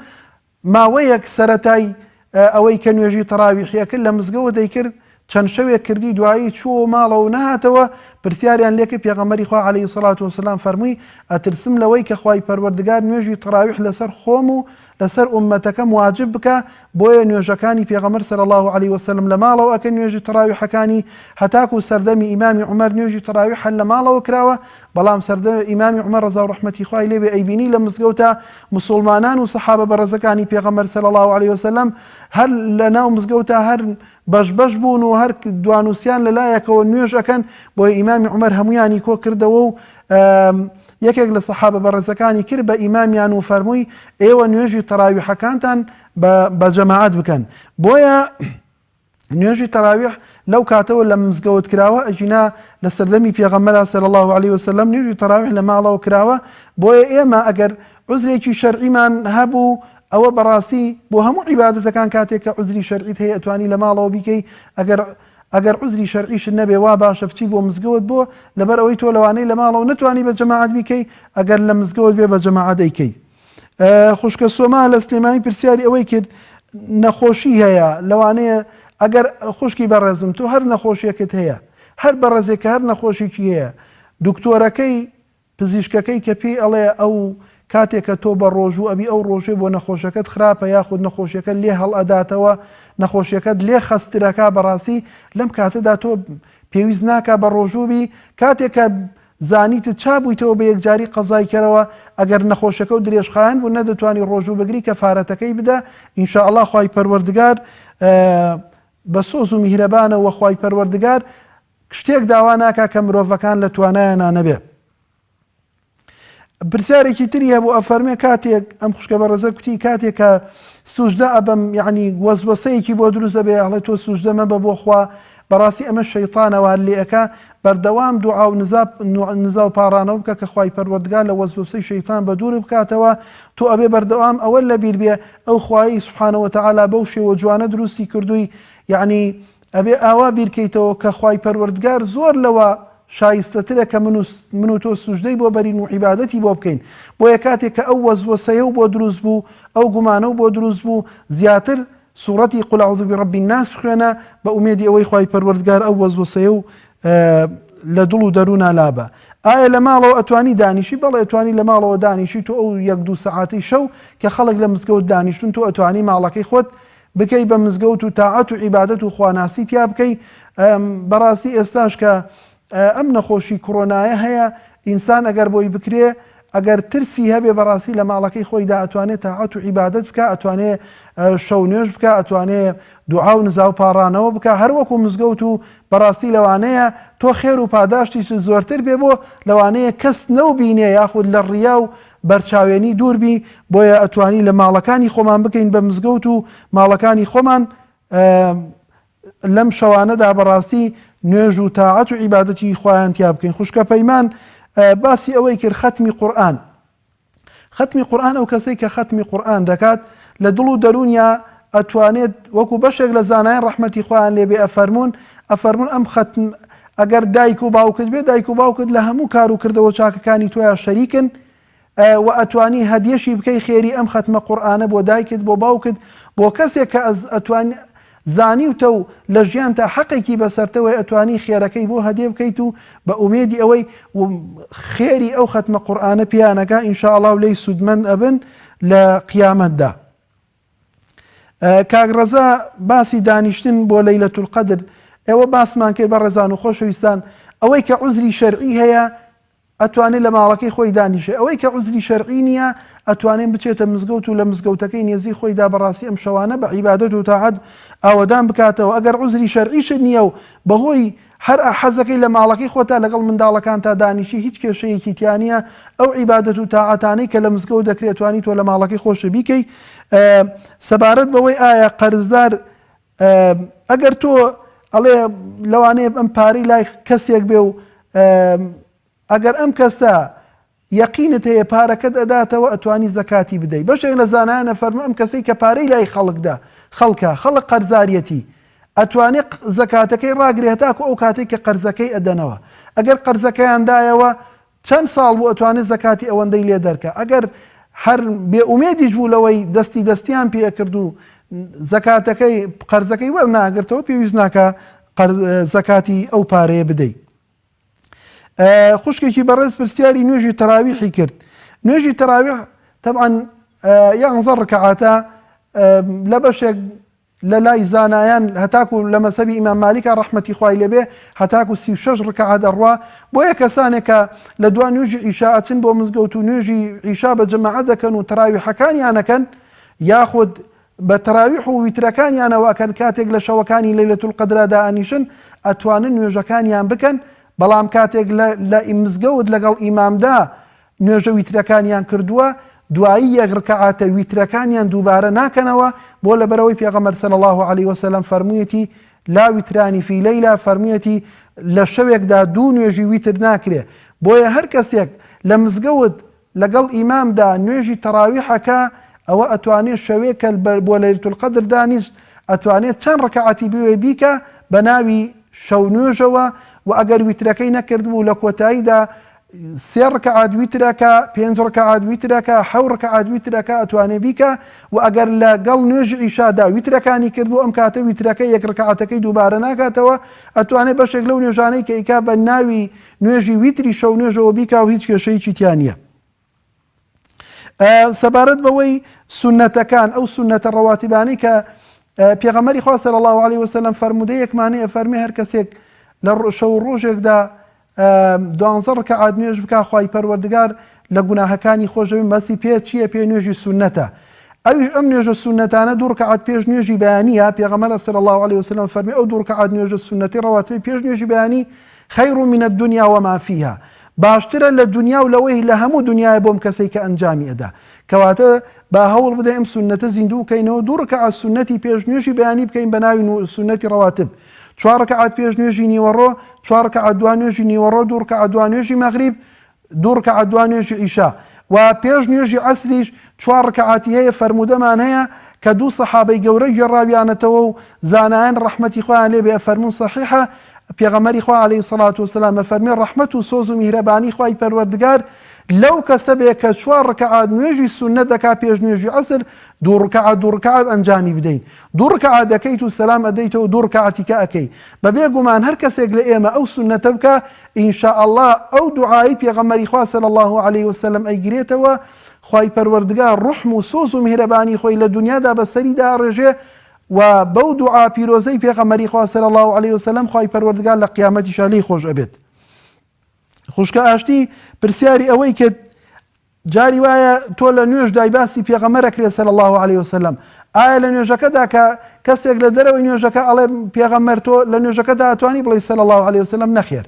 ماوەیەک سەرەتای ئەوەی کە نوێژی تەراویحیە کرد لە مزگەوت دەیکرد چەند شەوێک کردی دوایی چووە ماڵەوە نەهاتەوە پرسیاریان لێکە پێغەمبەری خوا عەلەیهی السەڵاتو وەسەلام فەرمووی ئەترسم لەوەی کە خوای پەروەردگار نوێژی تەراویح لەسەر خۆم و لەسەر ئوممەتەکەم واجب بکە بۆیە نوێژەکانی پێغەمبەر صلی الله علیه وسلم لە ماڵەوە ئەکەن نوێژی تەراویحەکانی هەتاکو سەردەمی ئیمامی عومەر نوێژی تەراویح لە ماڵەوە کراوە بەڵام سەردەمی ئیمامی عومەر ڕەزا و ڕەحمەتی خوای لێبێ ئەیبینی لە مزگەوتە موسڵمانان و سەحابە بەڕێزەکانی پێغەمبەر صلی الله علیه وسلم هەر لە ناو مزگەوتە هەر بەش بوون و هەر دوانوسیان لەلایەکەوە نوێژ ئەکەن بۆی ئیمامی عومەر هەمویانی کۆ کردەوە و یەکێک لە سەحابە بەڕێزەکانی کرد بە ئیمامیان و فەرمووی ئێوە نوێژی تەراویحەکانتان بە جەماعەت بکەن بۆیە نوێژی تەراویح لەو کاتەوە لە مزگەوت کراوە ئەجینا لە سەردەمی پێغەمبەر صلی الله علیه وسلم نوێژی تەراویح لە ماڵەوە کراوە بۆیە ئێمە ئەگەر عوزرێکی شەرعیمان هەبوو ئەوە بەڕاستی بۆ هەموو عیبادەتەکان کاتێک کە عوزری شەرعیت هەیە ئەتوانی لە ماڵەوە بیکەی ئەگەر عوزری شەرعیشت نەبێ وا باشە بچی بۆ مزگەوت بۆ لەبەر ئەوەی تۆ لەوانەی لە ماڵەوە نتوانی بە جەماعەت بیکەی ئەگەر لە مزگەوت بێ بە جەماعەت دەیکەی خوشکە سۆما لە سلێمانی پرسیاری ئەوەی کرد نەخۆشی هەیە لەوانەیە ئەگەر خوشکی بەڕێزم تۆ هەر نەخۆشیەکەت هەیە هەر بەڕێزێک هەر نەخۆشیکی هەیە دکتۆرەکەی پزیشکەکەی کە پێی ئەڵێ ئەو کاتێککە تۆ بە ڕۆژوو ئەبی ئەو ڕۆژێ بۆ نەخۆشیەکەت خراپە یاخود نەخۆشیەکەت لێ هەڵ ئەداتەوە نەخۆشیەکەت لێ خەسترەکە بەڕاستی لەم کاتەدا تۆ پێویست ناکە بە ڕۆژووبی کاتێککە زانیتت چابوویتەوە بە یەکجاری قەزای کەرەوە ئەگەر نەخۆشەکە و درێژخایەن بوو نەدەتوانی ڕۆژوو بگری کەفارەتەکەی بدە ئینشاءالله خوای پەروەردگار بە سۆز و میهرەبانە و خوای پەروەردگار شتێک داوا ناکا کە مرۆڤەکان لە توانایانە نەبێ. پرسیارێکی تری هەبوو ئەفەرمێ کاتێک ئەم خوشکە بە ڕێزە کوتی کاتێک کە سوژدە ئەبەم یعنی وەسوەسەیەکی بۆ دروست دەبێ ئەڵێ تۆ سوژدە مەبە بۆ خوا بەڕاستی ئەمە شەیطانەوە لێەکە بەردەوام دوعا و نزا و پاڕانەوە بکە کە خوای پەروەردگار لە وەسوەسەی شەیطان بە دوور بکاتەوە تۆ ئەبێ بەردەوام ئەوە لەبیر بێ ئەو خوایی سوبحانەوە وتەعالا بەو شێوە جوانە دروستی کردووی یعنی ئەبێ ئاوا بیرکەیتەوە کە خوای پەروەردگار زۆر لەوە شایستەترە کە من و تۆ سوژدەی بۆ بەرین و عیبادەتی بۆ بکەین بۆیە کاتێک کە ئەو وەسوەسەیە و بۆ دروست بوو ئەو گومانە و بۆ دروست بوو زیاتر سوورەتی قل أعوذ برب الناس بخوێنە بە ئومێدی ئەوەی خوای پەروەردگار ئەو وەسوەسەیە و لە دڵ و دەرونا لابە. ئایا لە ماڵەوە ئەتوانی دانیشی؟ بەڵێ ئەتوانی لە ماڵەوە دانیشی تۆ ئەو 1-2 سەعاتەی شەو کە خەڵک لە مزگەوت دانیشتون تۆ ئەتوانی ماڵەکەی خۆت بکەی بە مزگەوت و تاعەت و عیبادەت و خواناسی تیا بکەی. بەڕاستی ئێستاش کە ئەم نەخۆشی کۆرۆنایە هەیە ئینسان ئەگەر بۆی بکرێ ئەگەر ترسی هەبێ بەڕاستی لە ماڵەکەی خۆیدا ئەتوانێت تاعەت و عیبادەت بکە ئەتوانێت شەو نوێژ بکە ئەتوانێت دوعا و نزا و پاڕانەوە بکە هەر وەکو مزگەوت و بەڕاستی لەوانەیە تۆ خێر و پاداشتی زۆرتر بێ بۆ لەوانەیە کەس نەوبینێ یاخود لە ڕیا و بەرچاوێنی دووربی بۆیە ئەتوانی لە ماڵەکانی خۆمان بکەین بە مزگەوت و ماڵەکانی خۆمان لەم شەوانەدا بەڕاستی نوێژ و تاعەت و عیبادەتی خۆیان تیا بکەین. خوشکە پەیمان باسی ئەوەی کرد ختمی قورئان. ختمی قورئان ئەو کەسەی کە ختمی قورئان دەکات لە دڵ و دەرونیا ئەتوانێت وەکو بەشێک لە زانایان ڕەحمەتی خۆیان لێبێ ئەفەرمون ئەم ختم ئەگەر دایک و باوکت بێ دایک و باوکت لە هەموو کار و کردەوە چاکەکانی تۆیان شەریکن و ئەتوانی هەدیەشی بکەی خێری ئەم ختمە قورئانە بۆ دایکت بۆ باوکت بۆ کەسێک کە ئەتوانی زانیوتە و لە ژیان تا حەقێکی بەسەرتەوەی ئەتوانی خێرەکەی بۆ هەدیە بکەیت و بە ئومێدی ئەوەی خێری ئەو ختمە قورئانە پیانەکە ئینشاءالله و لێی سودمەند ئەبن لە قیامەتدا. کاک ڕەزا باسی دانیشتن بۆ لەیلەتول القەدر ئێوە باسمان کرد بە ڕێزان و خۆشەویستان ئەوەی کە عوزری شەرعی هەیە ئەتوانێت لە ماڵەکەی خۆی دانیشێ ئەوەی کە عوزری شەرعی نییە ئەتوانێت بچێتە مزگەوت و لە مزگەوتەکەی نێزی خۆیدا بەڕاستی ئەم شەوانە بە عیبادەت و تاعەت ئاوەدان بکاتەوە. ئەگەر عوزری شەرعیشت نییە و بەهۆی هەر حەزەکەی لە ماڵەکەی خۆتا لەگەڵ منداڵەکان تا دانیشی هیچ کێشەیەکی تیانە ئەو عیبادەت و تاعەتانەی کە لە مزگەوت دەکرێت توانی تۆ لە ماڵەکەی خۆشە بیکەی. سەبارەت بەوەی ئایا قەرزدار ئەگەر تۆ ئەڵێ لەوانەیە ئەم پارەی لای کەسێک بێ و ئەگەر ئەم کەسە یەقینت هەیە پارەکەت ئەداتەوە ئەتوانی زەکاتی بدەیت. بەشێک لە زانایانە فەرموو ئەم کەسەی کە پارەی لای خەڵک قەرزاریەتی ئەتوانێت زەکاتەکەی ڕاگرێ هەتاکو ئەو کاتێک کە قەرزەکەی ئەدەنەوە. ئەگەر قەرزەکەیاندایەوە چەند ساڵ بوو ئەتوانێت زەکاتی ئەوەندەی لێ دەرکە. ئەگەر هەر بێئومێدیش بوو لەوەی دەستیان پێکرد و زەکاتەکەی قەرزەکەی وەرناگرتەوە پێویست ناکە زەکاتی ئەو پارەیە بدەیت. خوشکێکی بەڕێز پرسیاری نوێژی تەراویحی کرد. نوێژی تەراویح طبعا 11 ڕکعاتە لە بەشێک لە لای زانایان هەتاکو لە مەسەبی ئیمام مالیکە ڕەحمەتی خوای لێبێ هەتاکو 36 ڕکعات دەڕوا. بۆیە کەسانێک کە لە دوای نوێژی عیشا ئەچن بۆ مزگەوت و نوێژی عیشا بە جەماعەت دەکەن و تەراویحەکانیانەکەن یاخود بە تەراویح و ویترەکانیانەوەکەن کاتێک لە شەوەکانی لەیلەتول قەدردا ئەنیشن ئەتوانن نوێژەکانیان بکەن. بەڵام کاتێک لە مزگەوت لەگەڵ ئیمامدا نوێژە ویترەکانیان کردووە دوایی 1 ڕکعاتە ویترەکانیان دووبارە ناکەنەوە بۆ لەبەرەوەی پێغەمبەر صلی الله عليه وسلم فەرموویەتی لا ویترانی فی لەیلا فەرموویەتی لە شەوێکدا 2 نوێژی ویتر ناکرێ. بۆیە هەر کەسێک لە مزگەوت لەگەڵ ئیمامدا نوێژی تەراویحەکە ئەوە ئەتوانێت شەوێکە بۆ لەیلەتول قەدر دانیشت ئەتوانێت چەند ڕکعاتی بوێ بیکە بە ناوی شەو نوێژەوە و ئەگەر ویترەکەی نەکرد بوو لە کۆتاییدا 3 ڕکعات ویترەکە 5 ڕکعات ویترەکە 7 ڕکعات ویترەکە ئەتوانێت بیکە و ئەگەر لەگەڵ نوێژی عیشادا ویترەکانی کردبوو ئەم کاتە ویترەکەی 1 ڕکعاتەکەی دووبارە ناکاتەوە ئەتوانێت بەشێک لەو نوێژانەی کە ئیکا بە ناوی نوێژی ویتری شەو نوێژەوە بیکا و هیچ کێشەیەکی تیان نییە. سەبارەت بەوەی سونەتەکان ئەو سونەتە ڕەواتیبانەی کە پێغەمبەری خوا صلی الله عليه وسلم فەرموودەیەکمانەیە فەرمێ هەر کەسێک لە شەو ڕۆژێکدا 12 ڕکعات نوێژ بکە خوای پەروەردگار لە گوناهەکانی خۆشەوی مەسی پێ چییە پێ نوێژی سونەتە ئەویش ئەم نوێژە سونەتانە 2 ڕکعات پێش نوێژی بەیانیە پێغەمبەر صلی الله عليه وسلم فەرمی ئەو 2 ڕکعات نوێژە سونەتی ڕەواتبی پێش نوێژی بەیانی خەیر من الدنيا وما فيها باشترە لە دنیا و لەوەی لە هەموو دنیای بۆم کەسێک کە ئەنجامی ئەدا کەواتە با هەوڵ بدە ئەم سونەتە زیندوو بکەینەوە 2 ڕکعات سونەتی پێش نوێژی بەیانی بکەین بە ناوی سونەتی ڕەواتب 4 ڕکعات پێش نوێژی نیوەڕۆ 4 ڕکعات دوای نوێژی نیوەڕۆ 2 ڕکعات دوای نوێژی مەغریب 2 ڕکعات دوای نوێژی ئیشا و پێش نوێژی عەسریش 4 ڕکعاتی هەیە فەرمودەمان هەیە کە 2 سەحابەی گەورەی گێڕاویانەتەوە و زانایان ڕەحمەتی خۆیان لێ بێ فەرموون صەحیحە پێغەمبەری خوا عەلەیهی سەڵات وسەلام فەرمی ڕەحمەت و سۆز و میهرەبانی خوای پەروەردگار لەو کەسە بێ کە 4 ڕکعات نوێژی سونەت دەکا پێش نوێژی عەسر 2 ڕکعات ئەنجامی بدەین 2 ڕکعات دەکەیت و سەلام ئەدەیتەوە 2 ڕکعاتی کە ئەکەی بەبێ گومان هەر کەسێک لە ئێمە ئەو سونەتە بکە ئینشاء الله ئەو دوعای پێغەمبەری خوا صلی الله عليه وسلم ئەیگرێتەوە خوای پەروەردگار ڕحم و سۆز و میهرەبانی خۆی لە دنیادا بەسەریدا ڕێژێ و بەو دوعا پیرۆزەی پێغەمبەری خوا صلی الله عليه وسلم خوای پەروەردگار لە قیامەتیشا لێی خۆش ئەبێت خوشکە ئاشتی پرسیاری ئەوەی کە جاری وایە تۆ لە نوێژ دای باسی پێغەمبەرەکرێ صلی الله عليه وسلم ئایا لە نوێژەکەدا کە کەسێک لە دەرەوەی نوێژەکە ئەڵێ پێغەمبەر تۆ لە نوێژەکەدا ئەتوانی بڵێی صلی الله عليه وسلم نەخێر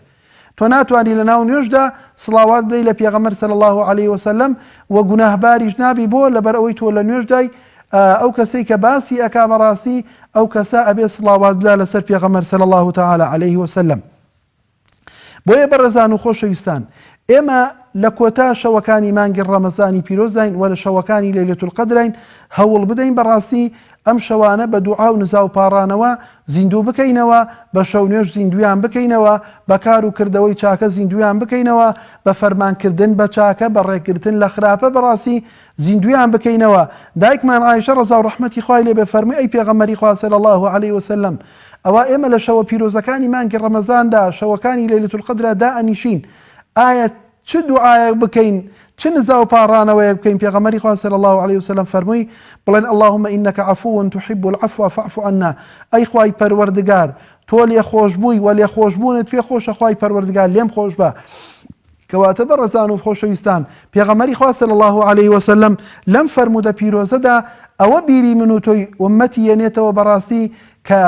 تۆ ناتوانی لە ناو نوێژدا سڵاوات بدەی لە پێغەمبەر صلی الله عليه وسلم و گوناهباریش نابی بۆ لەبەر ئەوەی تۆ لە نوێژدای ئەو کەسەی کە باسی ئەکا بەڕاستی ئەو کەسە ئەبێ سڵاوات بدا لەسەر پێغەمبەر صلی الله تعالی عليه وسلم بۆیە بەڕێزان و خۆشەویستان ئێمە لە کۆتا شەوەکانی مانگی ڕەمەزانی پیرۆزداین و لە شەوەکانی لەیلەتول القەدراین هەوڵ بدەین بەڕاستی ئەم شەوانە بە دوعا و نزا و پاڕانەوە زیندوو بکەینەوە بە شەو نوێژ زیندویان بکەینەوە بە کار و کردەوەی چاکە زیندویان بکەینەوە بە فەرمانکردن بە چاکە بە ڕێگرتن لە خراپە بەڕاستی زیندویان بکەینەوە دایکمان عایشە ڕەزا و ڕەحمەتی خوای لێ بێ فەرمووی ئەی پێغەمبەری خوا صلی الله عليه وسلم ئەوە ئێمە لە شەوە پیرۆزەکانی مانگی ڕەمەزاندا شەوەکانی لەیلەتول القەدرا دائەنیشین ئایا چ دوعایەک بکەین چ نزا و پاڕانەوەیەک بکەین پێغەمبەری خوا صلی الله عليه وسلم فەرمووی بڵێن اللهم إنك عفو تحب العفو فاعف عنا ئەی خوای پەروەردگار تۆ لێ خۆش بووی و لێ خۆشبوونت پێ خۆشە خوای پەروەردگار لێم خۆش بە کەواتە بەڕێزان و خۆشەویستان پێغەمبەری خوا صلی الله عليه وسلم لەم فەرمودە پیرۆزەدا ئەوە بیری من و تۆی ئومەتی یەنێتەوە بەڕاستی کە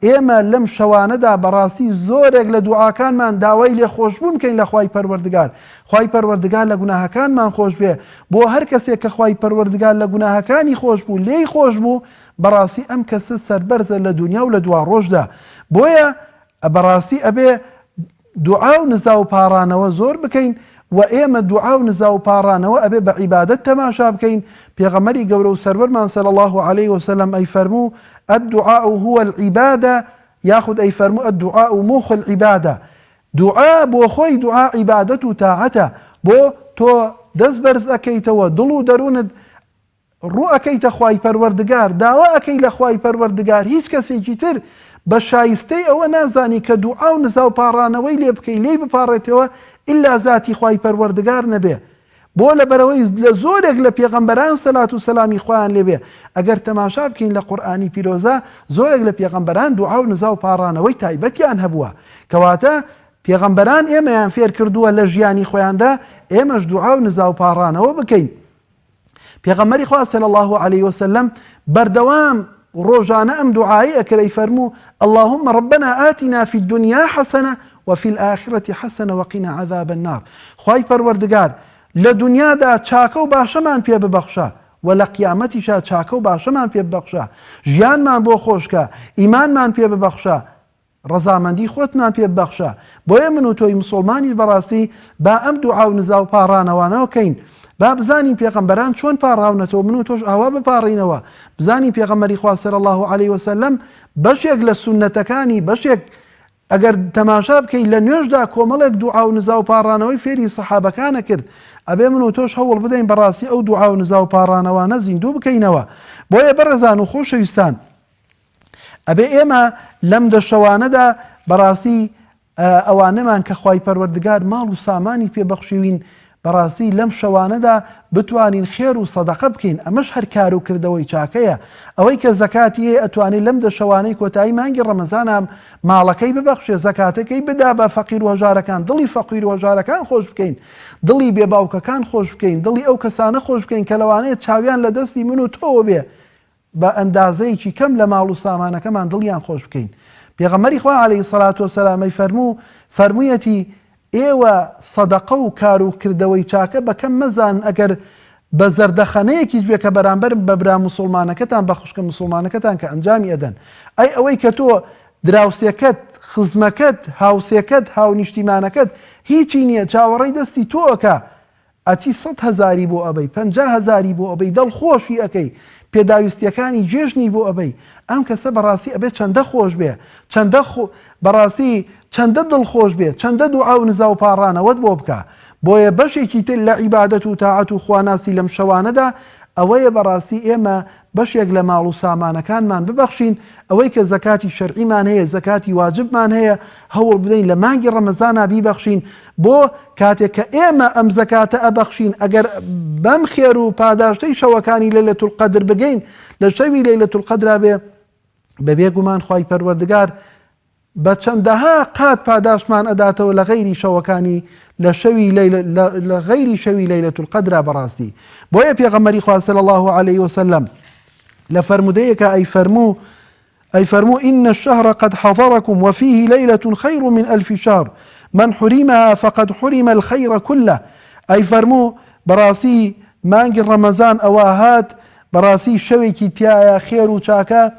ئێمە لەم شەوانەدا بەڕاستی زۆرێک لە دوعاکانمان داوای لێ خۆشبوون بکەین لە خوای پەروەردگار خوای پەروەردگار لە گوناهەکانمان خۆش بێ بۆ هەر کەسێک کە خوای پەروەردگار لە گوناهەکانی خۆش بوو لێی خۆش بوو بەڕاستی ئەم کەسە سەربەرزە لە دنیا و لە دوا ڕۆژدا بۆیە بەڕاستی ئەبێ دوعا و نزا و پاڕانەوە زۆر بکەین و ئێمە دوعا و نزا و پاڕانەوە ئەبێ بە عیبادەت تەماشا بکەین پێغەمبەری گەورە و سەروەرمان صلی الله عليه وسلم ئەی فەرموو الدعاء هو العبادة یاخود ئەی فەرموو الدعاء مخ العبادة دوعا بۆ خۆی دوعا عیبادەت و تاعەتە بۆ تۆ دەست بەرز ئەکەیتەوە دڵ و دەروونت ڕوو ئەکەیتە خوای پەروەردگار داوا ئەکەی لە خوای پەروەردگار هیچ کەسێکی تر بە شایستەی ئەوە نازانی کە دوعا و نزا و پاڕانەوەی لێ بکەی لێی بپاڕێتەوە ئیلا ذاتی خوای پەروەردگار نەبێ بۆ لەبەرەوەی لە زۆرێک لە پێغەمبەران سەلات و سەلامی خۆیان لێبێ ئەگەر تەماشا بکەین لە قورئانی پیرۆزە زۆرێک لە پێغەمبەران دوعا و نزا و پاڕانەوەی تایبەتیان هەبووە کەواتە پێغەمبەران ئێمەیان فێر کردووە لە ژیانی خۆیاندا ئێمەش دوعا و نزا و پاڕانەوە بکەین پێغەمبەری خوا صلی الله عليه وسلم بەردەوام ڕۆژانە ئەم دوعایی ئەکرێ فەرموو اللهم ربنا آتنا في الدنيا حسنة وفي الآخرة حسنة وقنا عذاب النار خوای پەروەردگار لە دنیادا چاکە و باشەمان پێ ببەخشە و لە قیامەتیشا چاکە و باشەمان پێ ببەخشە ژیانمان بۆ خۆشکە ئیمانمان پێ ببەخشە ڕەزامەندی خۆتمان پێ ببەخشە بۆیە من و تۆی مسڵمانی بەڕاستی با ئەم دوعا و نزا و پاڕانەوانەوەکەین با بزانین پێغەمبەران چۆن پاڕاونەتەوە من و تۆش ئاوا بپاڕینەوە بزانین پێغەمبەری خوا صلی الله عليه وسلم بەشێک لە سونەتەکانی بەشێک ئەگەر تەماشا بکەی لە نوێژدا کۆمەڵێک دوعا و نزا و پاڕانەوەی فێری سەحابەکانە کرد ئەبێ من و تۆش هەوڵ بدەین بەڕاستی ئەو دوعا و نزا و پاڕانەوانە زیندوو بکەینەوە بۆیە بەڕێزان و خۆشەویستان ئەبێ ئێمە لەم دەشەوانەدا بەڕاستی ئەوانەمان کە خوای پەروەردگار ماڵ و سامانی پێبەخشیوین بەڕاستی لەم شەوانەدا بتوانین خێر و سەدەقە بکەین ئەمەش هەر کار و کردەوەی چاکەیە ئەوەی کە زەکاتی ئەتوانێت لەم دە شەوانەی کۆتایی مانگی ڕەمەزانە ماڵەکەی ببەخشێ زەکاتەکەی بدا بە فەقیر و هەژارەکان دڵی فەقیر و هەژارەکان خۆش بکەین دڵی بێباوکەکان خۆش بکەین دڵی ئەو کەسانە خۆش بکەین کە لەوانەیە چاویان لە دەستی من و تۆ بێ بە ئەندازەیەکی کەم لە ماڵ و سامانەکەمان دڵیان خۆش بکەین پێغەمبەری خوا عەلەیهی سەڵات وەسەلام فەرموویەتی ئێوە سەدەقە و کار و کردەوەی چاکە بەکەم مەزان ئەگەر بە زەردەخەنەیەکی بێ کە بەرامبەر بە برا موسڵمانەکەتان بە خوشکە موسڵمانەکەتان کە ئەنجامی ئەدەن ئەی ئەوەی کە تۆ دراوسێکەت خزمەکەت هاوسێکەت هاونیشتیمانەکەت هیچی نییە چاوەڕێی دەستی تۆکە ئەچی 100,000 بۆ ئەبەی 50,000 بۆ ئەبەی دڵخۆشی ئەەکەی پێداویستیەکانی جێژنی بۆ ئەبەی ئەم کەسە بەڕاستی ئەبێت چەندە خۆش بێ بەڕاستی چەندە دڵخۆش بێت چەندە دوعا و نزا و پاڕانەوەت بۆ بکە بۆیە بەشێکی تر لە عیبادەت و تاعەت و خواناسی لەم شەوانەدا ئەوەیە بەڕاستی ئێمە بەشێک لە ماڵ و سامانەکانمان ببەخشین ئەوەی کە زەکاتی شەرعیمان هەیە زەکاتی واجبمان هەیە هەوڵ بدەین لە مانگی ڕەمەزانە بیبەخشین بۆ کاتێک کە ئێمە ئەم زەکاتە ئەبەخشین ئەگەر بەم خێر و پاداشتەی شەوەکانی لەیلەتول قەدر بگەین لە شەوی لەیلەتول قەدرا بێ بەبێ گومان خوای پەروەردگار بە چەندەها قات پاداشمان ئەداتەوە لە غەیری شەوەکانی لە غەیری شەوی لەیلەتول قەدرا بەڕاستی بۆیە پێغەمبەری خوا صلی الله عليه وسلم لە فەرمودەیەکە ئەیفەرموو إن الشهر قد حضركم وفيه ليلة خير من 1000 شهر من حرمها فقد حرم الخير كله ئەیفەرموو بەڕاستی مانگی ڕەمەزان ئەوە هات بەڕاستی شەوێکی تایە خێر و چاکە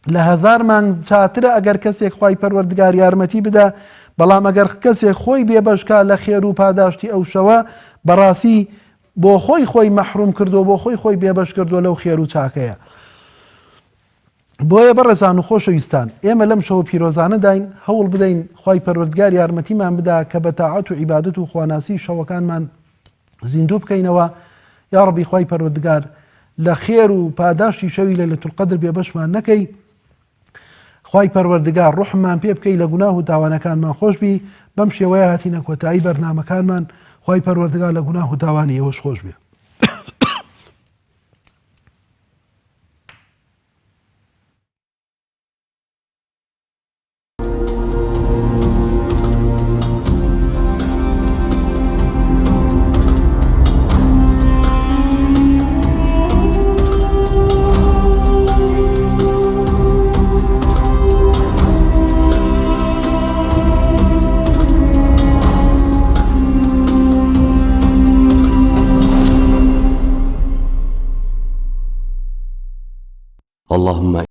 لە 1000 مانگ چاترە ئەگەر کەسێک خوای پەروەردگار یارمەتی بدە بەڵام ئەگەر کەسێک خۆی بێبەشکا لە خێر و پاداشتی ئەو شەوە بەڕاستی بۆ خۆی مەحروم کردو بۆ خۆی بێبەش کردو لەو خێر و چاکەیە بۆیە بەڕێزان و خۆشەویستان ئێمە لەم شەو پیرۆزانە داین هەوڵ بدەین خوای پەروەردگار یارمەتیمان بدا کە بە تاعەت و عیبادەت و خواناسی شەوەکانمان زیندوو بکەینەوە یا ڕەبی خوای پەروەردگار لە خێر و پاداشتی شەوی لەیلەتول قەدر بێبەشمان نەکەی خوای پەروەردگار ڕوحمان پێ بکەی لە گوناه و تاوانەکانمان خۆش بی بەم شێوەیە هاتینە کۆتایی بەرنامەکانمان خوای پەروەردگار لە گوناه و تاوانی ئێوەش خۆش بێ